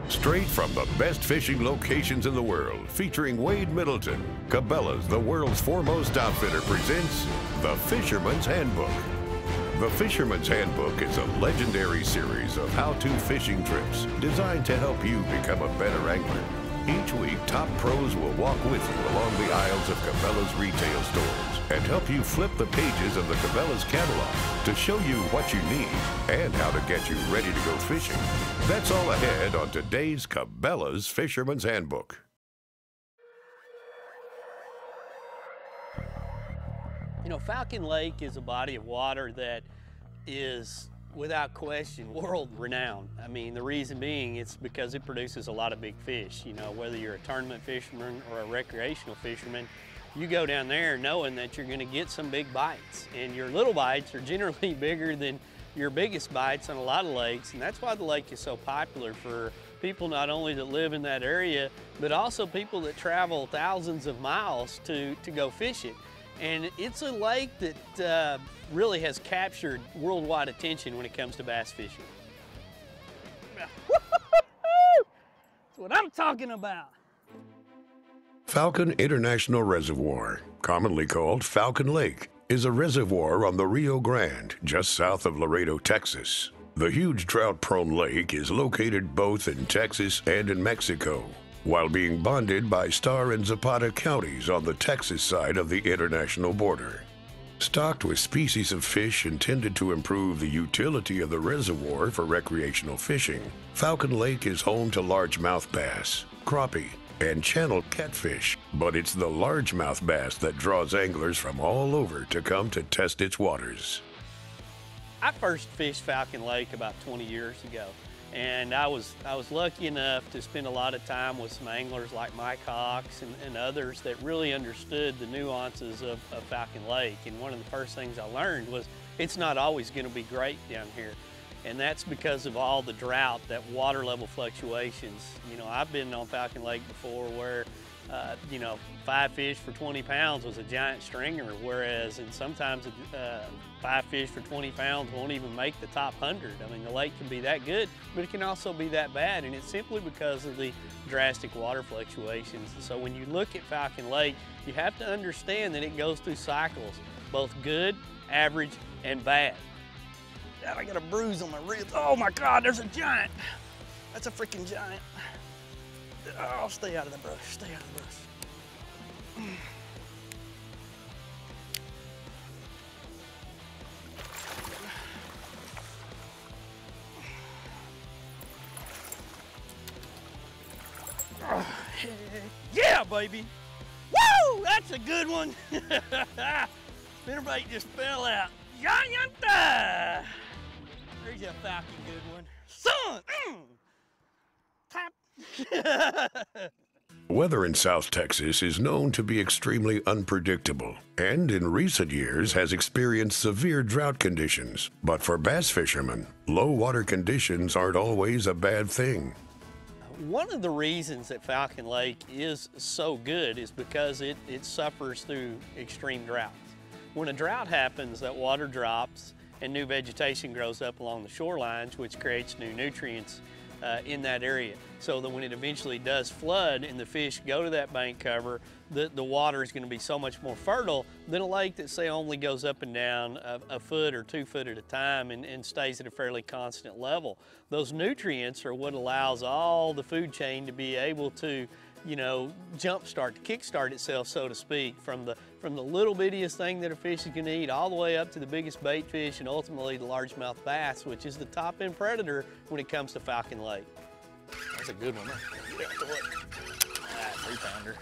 Straight from the best fishing locations in the world, featuring Wade Middleton, Cabela's, the world's foremost outfitter, presents The Fisherman's Handbook. The Fisherman's Handbook is a legendary series of how-to fishing trips designed to help you become a better angler. Each week, top pros will walk with you along the aisles of Cabela's retail stores and help you flip the pages of the Cabela's catalog to show you what you need and how to get you ready to go fishing. That's all ahead on today's Cabela's Fisherman's Handbook. You know, Falcon Lake is a body of water that is, without question, world renowned. I mean, the reason being, it's because it produces a lot of big fish. You know, whether you're a tournament fisherman or a recreational fisherman, you go down there knowing that you're gonna get some big bites. And your little bites are generally bigger than your biggest bites on a lot of lakes. And that's why the lake is so popular for people not only that live in that area, but also people that travel thousands of miles to go fish it. And it's a lake that really has captured worldwide attention when it comes to bass fishing. That's what I'm talking about. Falcon International Reservoir, commonly called Falcon Lake, is a reservoir on the Rio Grande, just south of Laredo, Texas. The huge drought-prone lake is located both in Texas and in Mexico, while being bonded by Starr and Zapata counties on the Texas side of the international border. Stocked with species of fish intended to improve the utility of the reservoir for recreational fishing, Falcon Lake is home to largemouth bass, crappie, and channel catfish, but it's the largemouth bass that draws anglers from all over to come to test its waters. I first fished Falcon Lake about 20 years ago. And I was lucky enough to spend a lot of time with some anglers like Mike Hawks and others that really understood the nuances of Falcon Lake. And one of the first things I learned was it's not always going to be great down here. And that's because of all the drought, that water level fluctuations. You know, I've been on Falcon Lake before where, you know, 5 fish for 20 pounds was a giant stringer, whereas and sometimes 5 fish for 20 pounds won't even make the top 100. I mean, the lake can be that good, but it can also be that bad, and it's simply because of the drastic water fluctuations. So when you look at Falcon Lake, you have to understand that it goes through cycles, both good, average, and bad. God, I got a bruise on my ribs. Oh my God, there's a giant. That's a freaking giant. Oh, stay out of the brush, stay out of the brush. Oh, yeah, baby. Woo, that's a good one. Spinnerbait just fell out. Yanta! There's a Falcon good one. Son! Tap! Weather in South Texas is known to be extremely unpredictable, and in recent years has experienced severe drought conditions. But for bass fishermen, low water conditions aren't always a bad thing. One of the reasons that Falcon Lake is so good is because it suffers through extreme droughts. When a drought happens, that water drops and new vegetation grows up along the shorelines, which creates new nutrients in that area. So that when it eventually does flood and the fish go to that bank cover, the water is going to be so much more fertile than a lake that, say, only goes up and down a foot or 2 foot at a time and stays at a fairly constant level. Those nutrients are what allows all the food chain to be able to, you know, jumpstart, kickstart itself, so to speak, from the little bittiest thing that a fish is going to eat all the way up to the biggest bait fish and ultimately the largemouth bass, which is the top end predator when it comes to Falcon Lake. That's a good one. Get out the way. Ah, 3-pounder.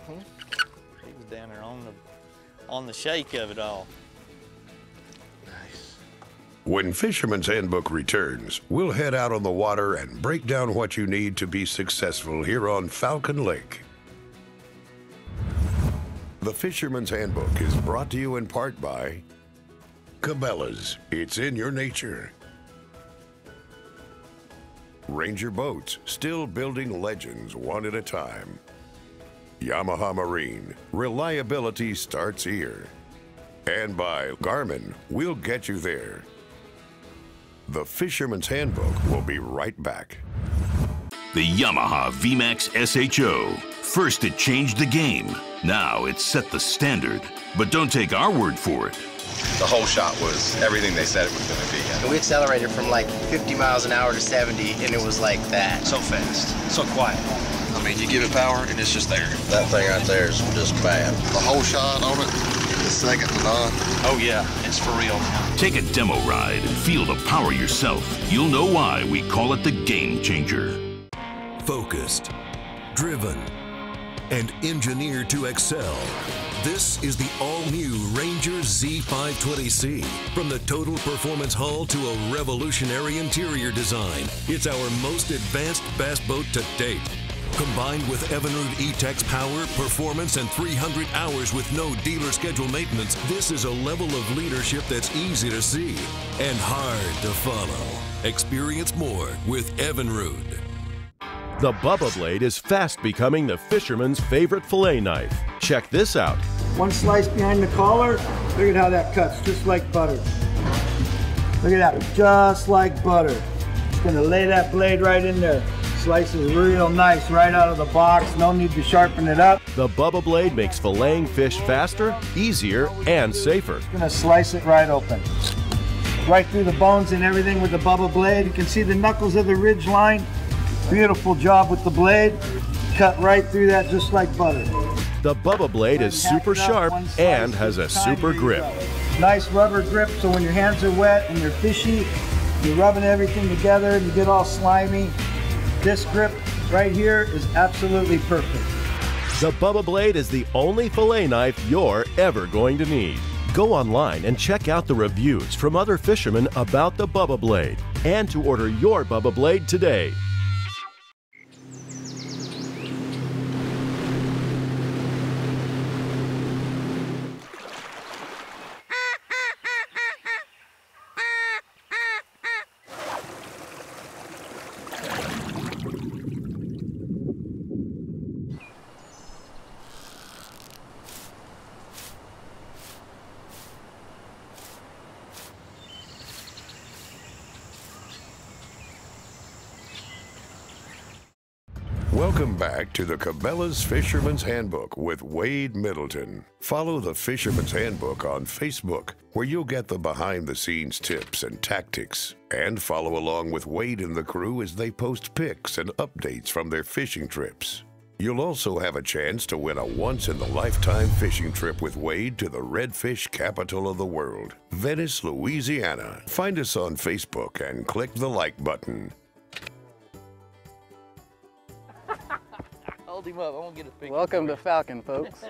He was down there on the shake of it all. Nice. When Fisherman's Handbook returns, we'll head out on the water and break down what you need to be successful here on Falcon Lake. The Fisherman's Handbook is brought to you in part by Cabela's. It's in your nature. Ranger Boats, still building legends one at a time. Yamaha Marine, reliability starts here. And by Garmin, we'll get you there. The Fisherman's Handbook will be right back. The Yamaha VMAX SHO. First it changed the game. Now it's set the standard. But don't take our word for it. The whole shot was everything they said it was going to be. And we accelerated from like 50 miles an hour to 70, and it was like that. So fast, so quiet. I mean, you give it power, and it's just there. That thing right there is just bad. The whole shot on it is second to none. Oh yeah, it's for real. Take a demo ride and feel the power yourself. You'll know why we call it the game changer. Focused, driven, and engineered to excel. This is the all-new Ranger Z520C. From the total performance hull to a revolutionary interior design, it's our most advanced bass boat to date. Combined with Evinrude E-Tech's power, performance, and 300 hours with no dealer schedule maintenance, this is a level of leadership that's easy to see and hard to follow. Experience more with Evinrude. The Bubba Blade is fast becoming the fisherman's favorite fillet knife. Check this out. One slice behind the collar. Look at how that cuts, just like butter. Look at that, just like butter. Just gonna lay that blade right in there. Slices real nice right out of the box. No need to sharpen it up. The Bubba Blade makes filleting fish faster, easier, and safer. Just gonna slice it right open. Right through the bones and everything with the Bubba Blade. You can see the knuckles of the ridge line. Beautiful job with the blade. Cut right through that just like butter. The Bubba Blade is super sharp and has a super grip. Nice rubber grip, so when your hands are wet and you're fishy, you're rubbing everything together and you get all slimy. This grip right here is absolutely perfect. The Bubba Blade is the only fillet knife you're ever going to need. Go online and check out the reviews from other fishermen about the Bubba Blade and to order your Bubba Blade today. Welcome back to the Cabela's Fisherman's Handbook with Wade Middleton. Follow the Fisherman's Handbook on Facebook, where you'll get the behind-the-scenes tips and tactics. And follow along with Wade and the crew as they post pics and updates from their fishing trips. You'll also have a chance to win a once-in-a-lifetime fishing trip with Wade to the redfish capital of the world, Venice, Louisiana. Find us on Facebook and click the like button. Hold him up. I won't get a picture. Welcome to Falcon, folks.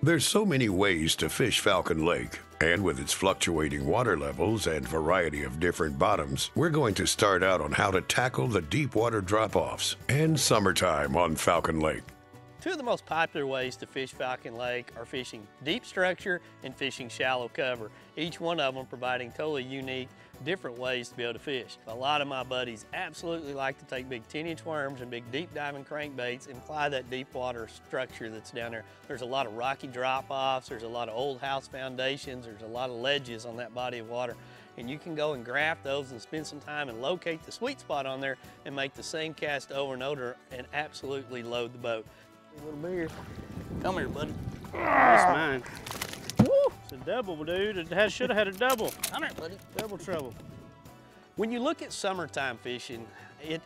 There's so many ways to fish Falcon Lake, and with its fluctuating water levels and variety of different bottoms, we're going to start out on how to tackle the deep water drop-offs and summertime on Falcon Lake. Two of the most popular ways to fish Falcon Lake are fishing deep structure and fishing shallow cover, each one of them providing totally unique, different ways to be able to fish. A lot of my buddies absolutely like to take big 10-inch worms and big deep diving crankbaits and fly that deep water structure that's down there. There's a lot of rocky drop-offs, there's a lot of old house foundations, there's a lot of ledges on that body of water. And you can go and graft those and spend some time and locate the sweet spot on there and make the same cast over and over and absolutely load the boat. A little bigger. Come here, buddy. That's mine. Woo! It's a double, dude. It should have had a double. Come here, buddy. Double trouble. When you look at summertime fishing,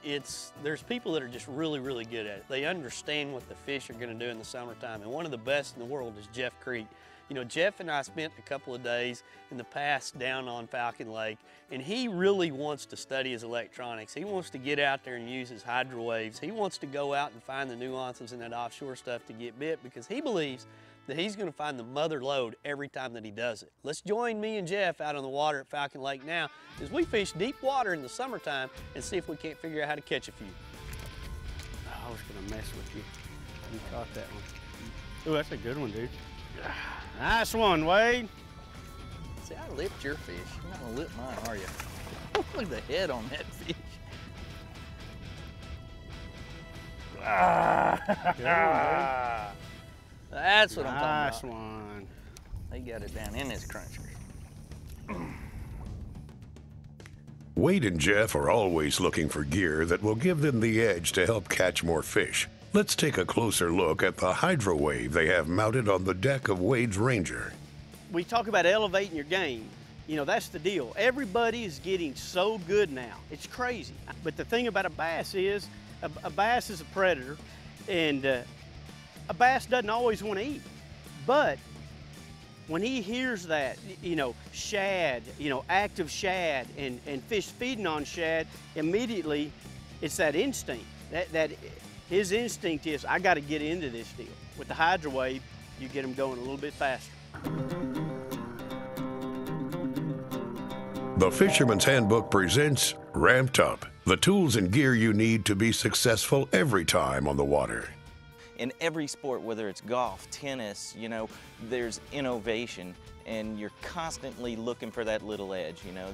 there's people that are just really, really good at it. They understand what the fish are going to do in the summertime, and one of the best in the world is Jeff Creek. You know, Jeff and I spent a couple of days in the past down on Falcon Lake, and he really wants to study his electronics. He wants to get out there and use his Hydra Waves. He wants to go out and find the nuances in that offshore stuff to get bit, because he believes that he's going to find the mother lode every time that he does it. Let's join me and Jeff out on the water at Falcon Lake now as we fish deep water in the summertime and see if we can't figure out how to catch a few. Oh, I was going to mess with you. You caught that one. Oh, that's a good one, dude. Nice one, Wade. See, I lipped your fish. You're not going to lip mine, are you? Look at the head on that fish. Good one, dude. That's what I'm talking Nice about. one. They got it down in his crunchers. Wade and Jeff are always looking for gear that will give them the edge to help catch more fish. Let's take a closer look at the Hydra Wave they have mounted on the deck of Wade's Ranger. We talk about elevating your game. You know, that's the deal. Everybody is getting so good now. It's crazy. But the thing about a bass is, a bass is a predator, and a bass doesn't always want to eat. But when he hears that, you know, shad, you know, active shad and fish feeding on shad, immediately it's that instinct. That his instinct is, I got to get into this deal. With the Hydra Wave, you get them going a little bit faster. The Fisherman's Handbook presents Ramped Up, the tools and gear you need to be successful every time on the water. In every sport, whether it's golf, tennis, you know, there's innovation, and you're constantly looking for that little edge, you know,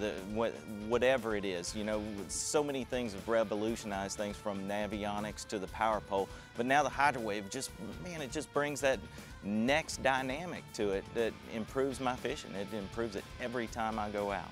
whatever it is. You know, so many things have revolutionized things, from navionics to the power pole, but now the Hydra Wave just, man, it just brings that next dynamic to it that improves my fishing. It improves it every time I go out.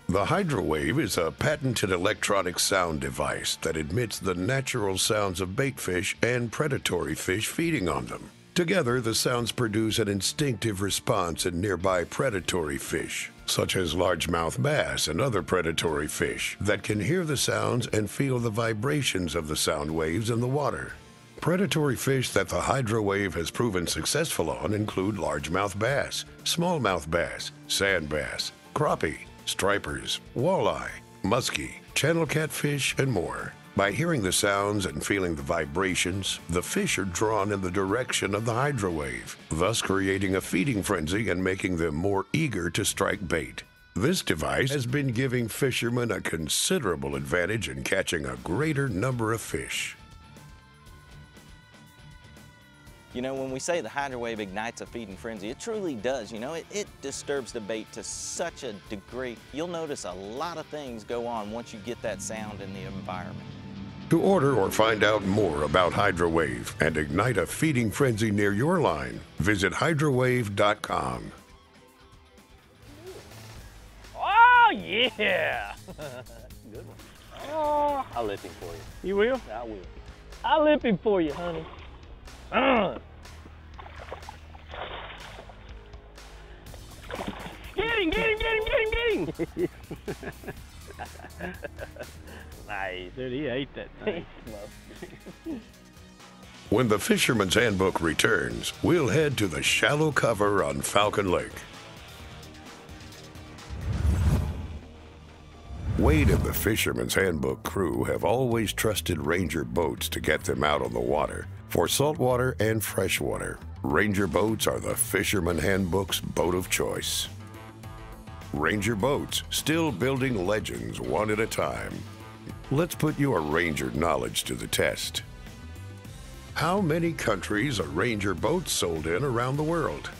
The Hydra Wave is a patented electronic sound device that emits the natural sounds of bait fish and predatory fish feeding on them. Together, the sounds produce an instinctive response in nearby predatory fish, such as largemouth bass and other predatory fish, that can hear the sounds and feel the vibrations of the sound waves in the water. Predatory fish that the Hydra Wave has proven successful on include largemouth bass, smallmouth bass, sand bass, crappie, stripers, walleye, muskie, channel catfish, and more. By hearing the sounds and feeling the vibrations, the fish are drawn in the direction of the Hydra Wave, thus creating a feeding frenzy and making them more eager to strike bait. This device has been giving fishermen a considerable advantage in catching a greater number of fish. You know, when we say the Hydra Wave ignites a feeding frenzy, it truly does. You know, it disturbs the bait to such a degree. You'll notice a lot of things go on once you get that sound in the environment. To order or find out more about Hydra Wave and ignite a feeding frenzy near your line, visit hydrawave.com. Oh, yeah! Good one. Oh, I'll lip him for you. You will? I will. I'll lip him for you, honey. Get him, get him, get him, get him, get him! Nice. Dude, he ate that thing. When the Fisherman's Handbook returns, we'll head to the shallow cover on Falcon Lake. Wade and the Fisherman's Handbook crew have always trusted Ranger boats to get them out on the water. For saltwater and freshwater, Ranger boats are the Fisherman Handbook's boat of choice. Ranger boats, still building legends one at a time. Let's put your Ranger knowledge to the test. How many countries are Ranger boats sold in around the world?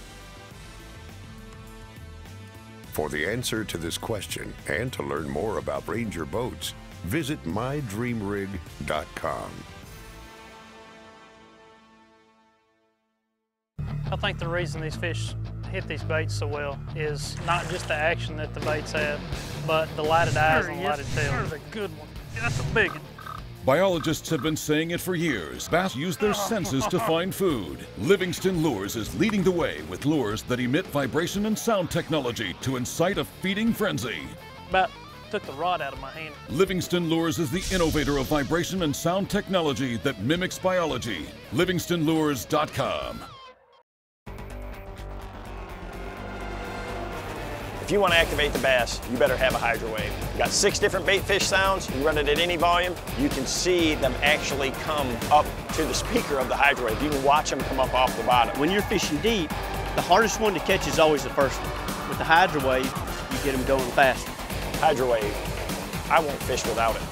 For the answer to this question and to learn more about Ranger boats, visit mydreamrig.com. I think the reason these fish hit these baits so well is not just the action that the baits have, but the lighted eyes and the lighted tail. There's a good one. That's a big one. Biologists have been saying it for years. Bass use their senses to find food. Livingston Lures is leading the way with lures that emit vibration and sound technology to incite a feeding frenzy. About took the rod out of my hand. Livingston Lures is the innovator of vibration and sound technology that mimics biology. LivingstonLures.com. If you want to activate the bass, you better have a Hydra Wave. You've got 6 different bait fish sounds. You run it at any volume. You can see them actually come up to the speaker of the Hydra Wave. You can watch them come up off the bottom. When you're fishing deep, the hardest one to catch is always the first one. With the Hydra Wave, you get them going faster. Hydra Wave, I won't fish without it.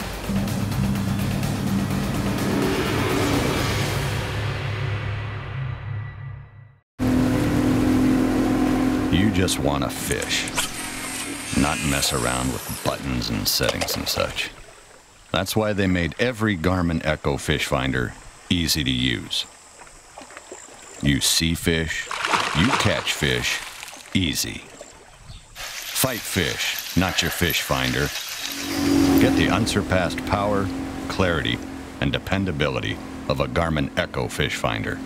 You just want to fish, not mess around with buttons and settings and such. That's why they made every Garmin Echo fish finder easy to use. You see fish, you catch fish, easy. Fight fish, not your fish finder. Get the unsurpassed power, clarity, and dependability of a Garmin Echo Fish Finder.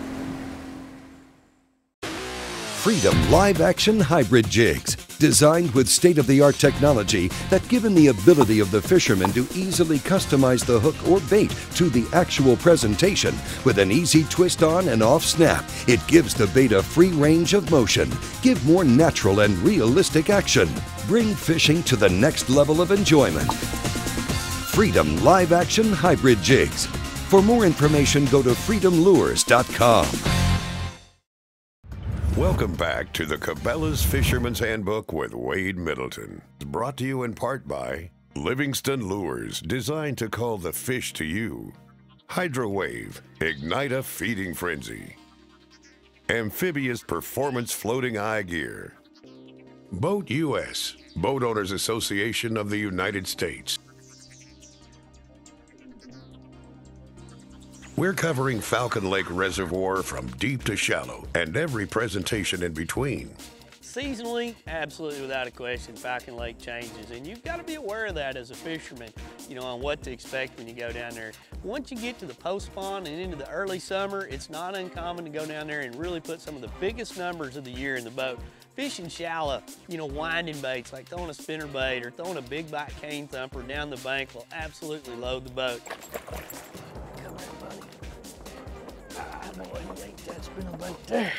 Freedom live-action hybrid jigs, designed with state-of-the-art technology that, given the ability of the fisherman to easily customize the hook or bait to the actual presentation with an easy twist on and off snap, it gives the bait a free range of motion. Give more natural and realistic action. Bring fishing to the next level of enjoyment. Freedom live-action hybrid jigs. For more information, go to freedomlures.com. Welcome back to the Cabela's Fisherman's Handbook with Wade Middleton. Brought to you in part by Livingston Lures, designed to call the fish to you. Hydra Wave, ignite a feeding frenzy. Amphibious Performance Floating Eye Gear. Boat US, Boat Owners Association of the United States. We're covering Falcon Lake Reservoir from deep to shallow and every presentation in between. Seasonally, absolutely without a question, Falcon Lake changes, and you've got to be aware of that as a fisherman, you know, on what to expect when you go down there. Once you get to the post-spawn and into the early summer, it's not uncommon to go down there and really put some of the biggest numbers of the year in the boat. Fishing shallow, you know, winding baits like throwing a spinner bait or throwing a big bite cane thumper down the bank will absolutely load the boat. Come here, buddy. Ah, boy, you ain't that spinner bait there.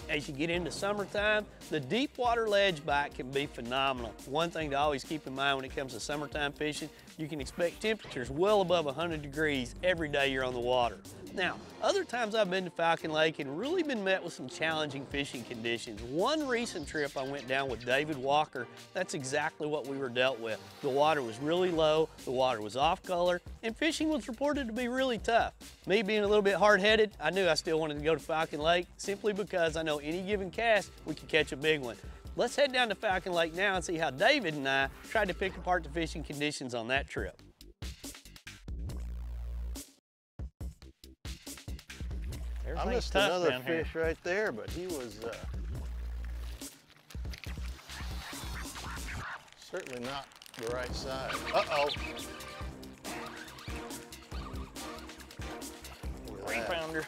As you get into summertime, the deep water ledge bite can be phenomenal. One thing to always keep in mind when it comes to summertime fishing, you can expect temperatures well above 100 degrees every day you're on the water. Now, other times I've been to Falcon Lake and really been met with some challenging fishing conditions. One recent trip I went down with David Walker, that's exactly what we were dealt with. The water was really low, the water was off color, and fishing was reported to be really tough. Me being a little bit hard-headed, I knew I still wanted to go to Falcon Lake simply because I know any given cast, we could catch a big one. Let's head down to Falcon Lake now and see how David and I tried to pick apart the fishing conditions on that trip. I missed another fish right there, but he was certainly not the right size. Uh-oh. 3-pounder.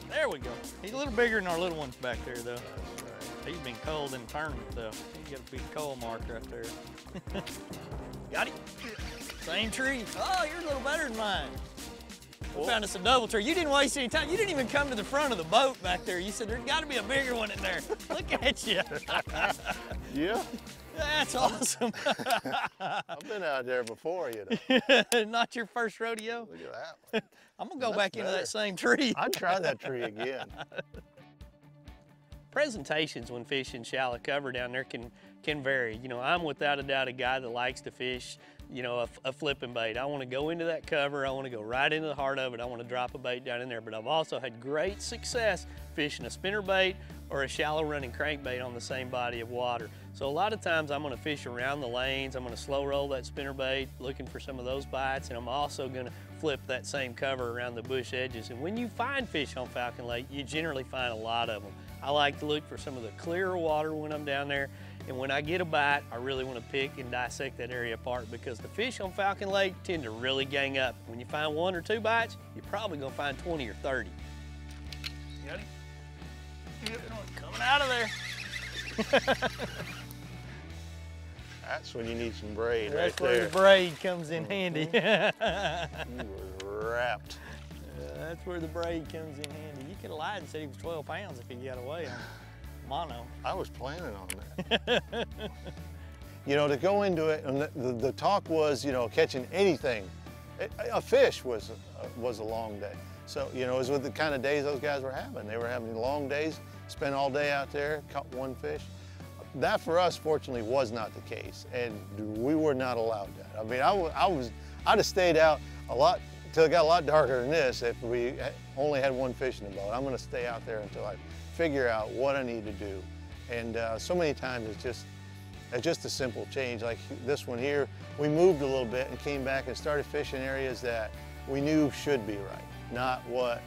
There we go. He's a little bigger than our little ones back there, though. That's right. He's been cold in the tournament, though. He's got a big coal mark right there. Got him. Same tree. Oh, you're a little better than mine. We found us a double tree. You didn't waste any time. You didn't even come to the front of the boat back there. You said, there's got to be a bigger one in there. Look at you. Yeah. That's awesome. I've been out there before, you know. Not your first rodeo? Look at that one. I'm going to go back into that same tree. I'd try that tree again. Presentations when fishing shallow cover down there can vary. You know, I'm without a doubt a guy that likes to fish, you know, a flipping bait. I want to go into that cover. I want to go right into the heart of it. I want to drop a bait down in there. But I've also had great success fishing a spinner bait or a shallow running crankbait on the same body of water. So a lot of times I'm going to fish around the lanes. I'm going to slow roll that spinner bait, looking for some of those bites, and I'm also going to flip that same cover around the bush edges. And when you find fish on Falcon Lake, you generally find a lot of them. I like to look for some of the clearer water when I'm down there, and when I get a bite, I really want to pick and dissect that area apart because the fish on Falcon Lake tend to really gang up. When you find 1 or 2 bites, you're probably going to find 20 or 30. Got him? Yep, coming out of there. That's when you need some braid right there. That's where the braid comes in handy. He was wrapped. That's where the braid comes in handy. You could have lied and said he was 12 pounds if he got away on mono. I was planning on that. You know, to go into it, and the talk was, you know, catching anything. A fish was a long day. So, you know, it was with the kind of days those guys were having. They were having long days, spent all day out there, caught one fish. That for us, fortunately, was not the case, and we were not allowed that. I mean, I'd have stayed out a lot until it got a lot darker than this if we only had one fish in the boat. I'm going to stay out there until I figure out what I need to do. And so many times it's just a simple change. Like this one here, we moved a little bit and came back and started fishing areas that we knew should be right, not what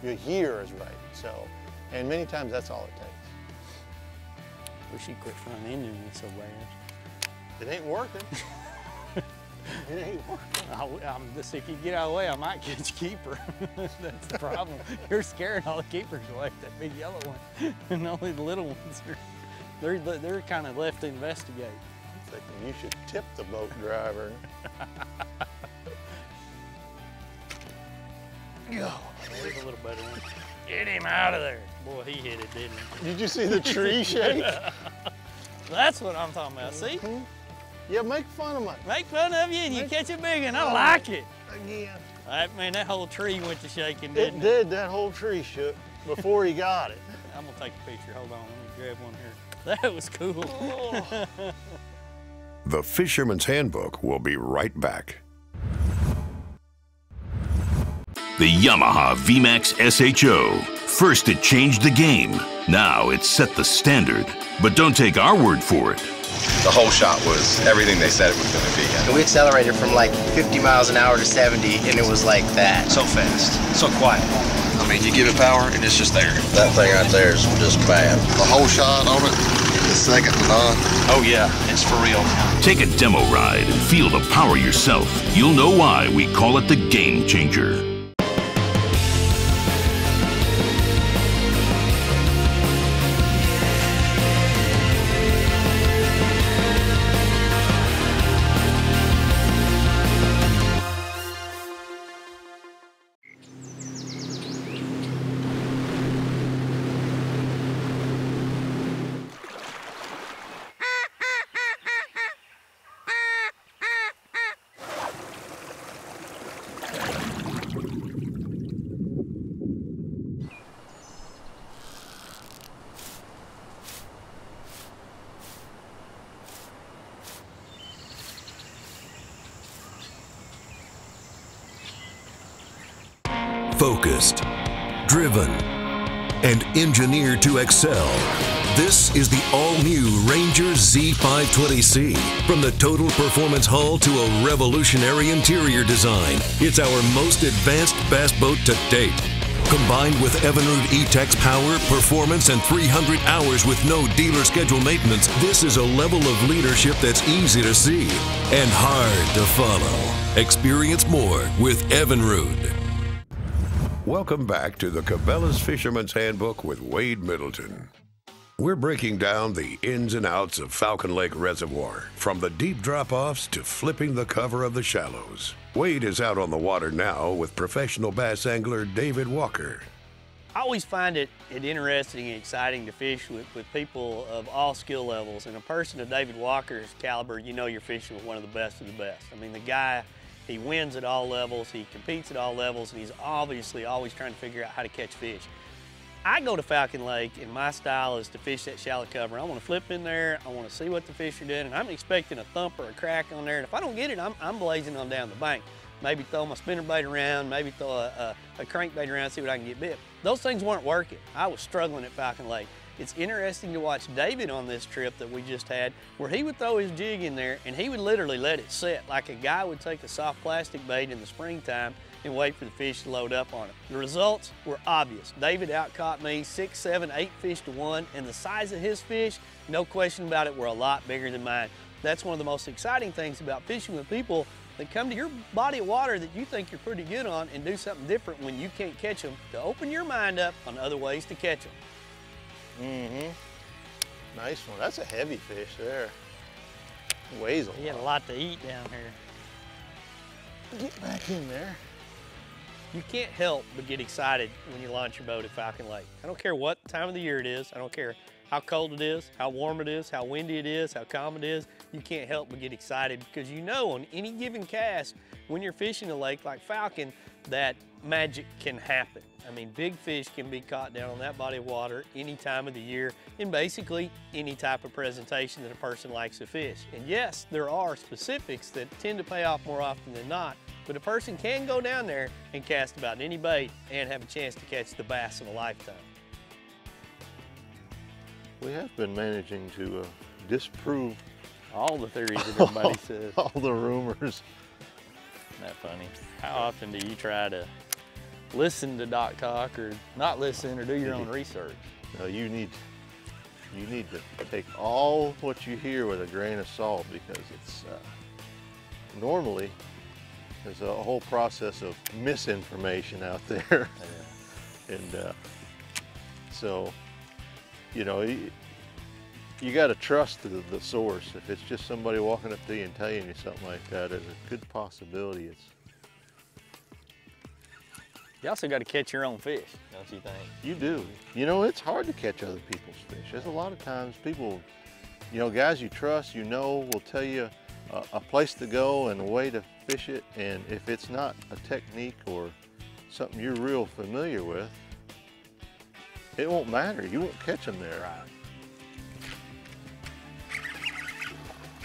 your year is right. So, and many times that's all it takes. Wish you quit front ending it so bad. It ain't working. It ain't working. I'm just, if you get out of the way, I might catch a keeper. That's the problem. You're scaring all the keepers away, that big yellow one. And only the little ones they're kind of left to investigate. I'm thinking you should tip the boat driver. Go. There's a little better one. Get him out of there. Boy, he hit it, didn't he? Did you see the tree shake? That's what I'm talking about, see? Yeah, make fun of me. Make fun of you and you catch a big one. I like it. Again. Man, that whole tree went to shaking, didn't it? It did, that whole tree shook before he got it. I'm gonna take a picture, hold on, let me grab one here. That was cool. Oh. The Fisherman's Handbook will be right back. The Yamaha V.M.A.S.S SHO. First it changed the game. Now it's set the standard. But don't take our word for it. The whole shot was everything they said it was going to be. And we accelerated from like 50 miles an hour to 70, and it was like that. So fast, so quiet. I mean, you give it power, and it's just there. That thing right there is just bad. The whole shot on it, the second to none. Oh yeah, it's for real. Take a demo ride and feel the power yourself. You'll know why we call it the Game Changer. Focused, driven, and engineered to excel. This is the all-new Ranger Z520C. From the total performance hull to a revolutionary interior design, it's our most advanced bass boat to date. Combined with Evinrude E-Tech's power, performance, and 300 hours with no dealer schedule maintenance, this is a level of leadership that's easy to see and hard to follow. Experience more with Evinrude. Welcome back to the Cabela's Fisherman's Handbook with Wade Middleton. We're breaking down the ins and outs of Falcon Lake Reservoir, from the deep drop-offs to flipping the cover of the shallows. Wade is out on the water now with professional bass angler David Walker. I always find it interesting and exciting to fish with people of all skill levels. And a person of David Walker's caliber, you know you're fishing with one of the best of the best. I mean, the guy, he wins at all levels, he competes at all levels, and he's obviously always trying to figure out how to catch fish. I go to Falcon Lake, and my style is to fish that shallow cover. I want to flip in there, I want to see what the fish are doing, and I'm expecting a thump or a crack on there, and if I don't get it, I'm blazing on down the bank. Maybe throw my spinnerbait around, maybe throw a crankbait around, see what I can get bit. Those things weren't working. I was struggling at Falcon Lake. It's interesting to watch David on this trip that we just had, where he would throw his jig in there and he would literally let it set like a guy would take a soft plastic bait in the springtime and wait for the fish to load up on it. The results were obvious. David outcaught me 6, 7, 8 fish to 1, and the size of his fish, no question about it, were a lot bigger than mine. That's one of the most exciting things about fishing with people that come to your body of water that you think you're pretty good on and do something different when you can't catch them, to open your mind up on other ways to catch them. Nice one. That's a heavy fish there. Weighs a lot. He had a lot to eat down here. Get back in there. You can't help but get excited when you launch your boat at Falcon Lake. I don't care what time of the year it is. I don't care how cold it is, how warm it is, how windy it is, how calm it is. You can't help but get excited because you know on any given cast, when you're fishing a lake like Falcon, that magic can happen. I mean, big fish can be caught down on that body of water any time of the year in basically any type of presentation that a person likes to fish. And yes, there are specifics that tend to pay off more often than not, but a person can go down there and cast about any bait and have a chance to catch the bass of a lifetime. We have been managing to disprove all the theories that everybody says. All the rumors. Isn't that funny? How often do you try to listen to Doc talk or not listen or do your own research. No, you need to take all what you hear with a grain of salt, because it's normally there's a whole process of misinformation out there. And so, you know, you got to trust the source. If it's just somebody walking up to you and telling you something like that, there's a good possibility it's. You also got to catch your own fish, don't you think? You do. You know, it's hard to catch other people's fish. There's a lot of times people, you know, guys you trust, you know, will tell you a place to go and a way to fish it. And if it's not a technique or something you're real familiar with, it won't matter. You won't catch them there. Right.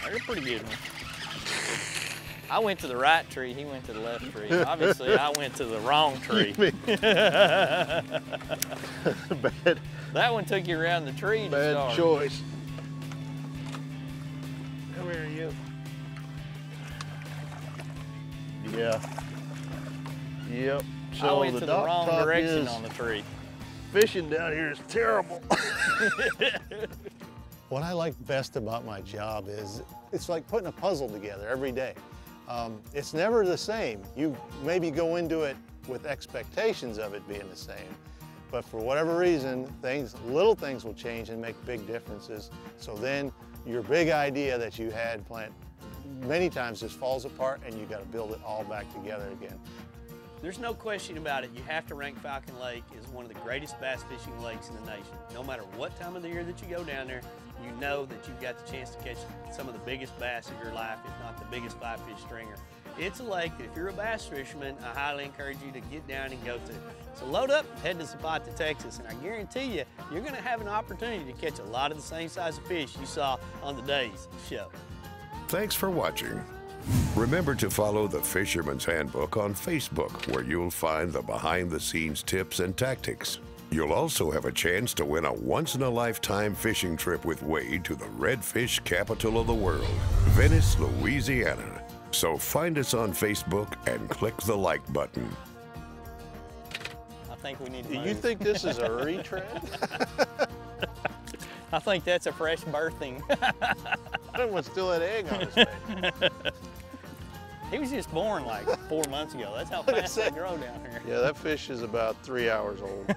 They're a pretty good one. I went to the right tree, he went to the left tree. Obviously, I went to the wrong tree. Bad. That one took you around the tree to Bad start. choice. Come here, you. Yeah. Yep. So I went to the wrong direction on the tree. Fishing down here is terrible. What I like best about my job is it's like putting a puzzle together every day. It's never the same. You maybe go into it with expectations of it being the same, but for whatever reason, little things will change and make big differences. So then your big idea that you had planned many times just falls apart, and you got to build it all back together again. There's no question about it. You have to rank Falcon Lake as one of the greatest bass fishing lakes in the nation. No matter what time of the year that you go down there, you know that you've got the chance to catch some of the biggest bass of your life, if not the biggest 5-fish stringer. It's a lake that if you're a bass fisherman, I highly encourage you to get down and go to. So load up and head to Zapata, Texas, and I guarantee you, you're gonna have an opportunity to catch a lot of the same size of fish you saw on the day's show. Thanks for watching. Remember to follow the Fisherman's Handbook on Facebook, where you'll find the behind-the-scenes tips and tactics. You'll also have a chance to win a once-in-a-lifetime fishing trip with Wade to the redfish capital of the world, Venice, Louisiana. So find us on Facebook and click the like button. I think we need to Do move. you think this is a retread? I think that's a fresh birthing. That one still had egg on his face. He was just born like 4 months ago. That's how fast they grow down here. Yeah, that fish is about 3 hours old.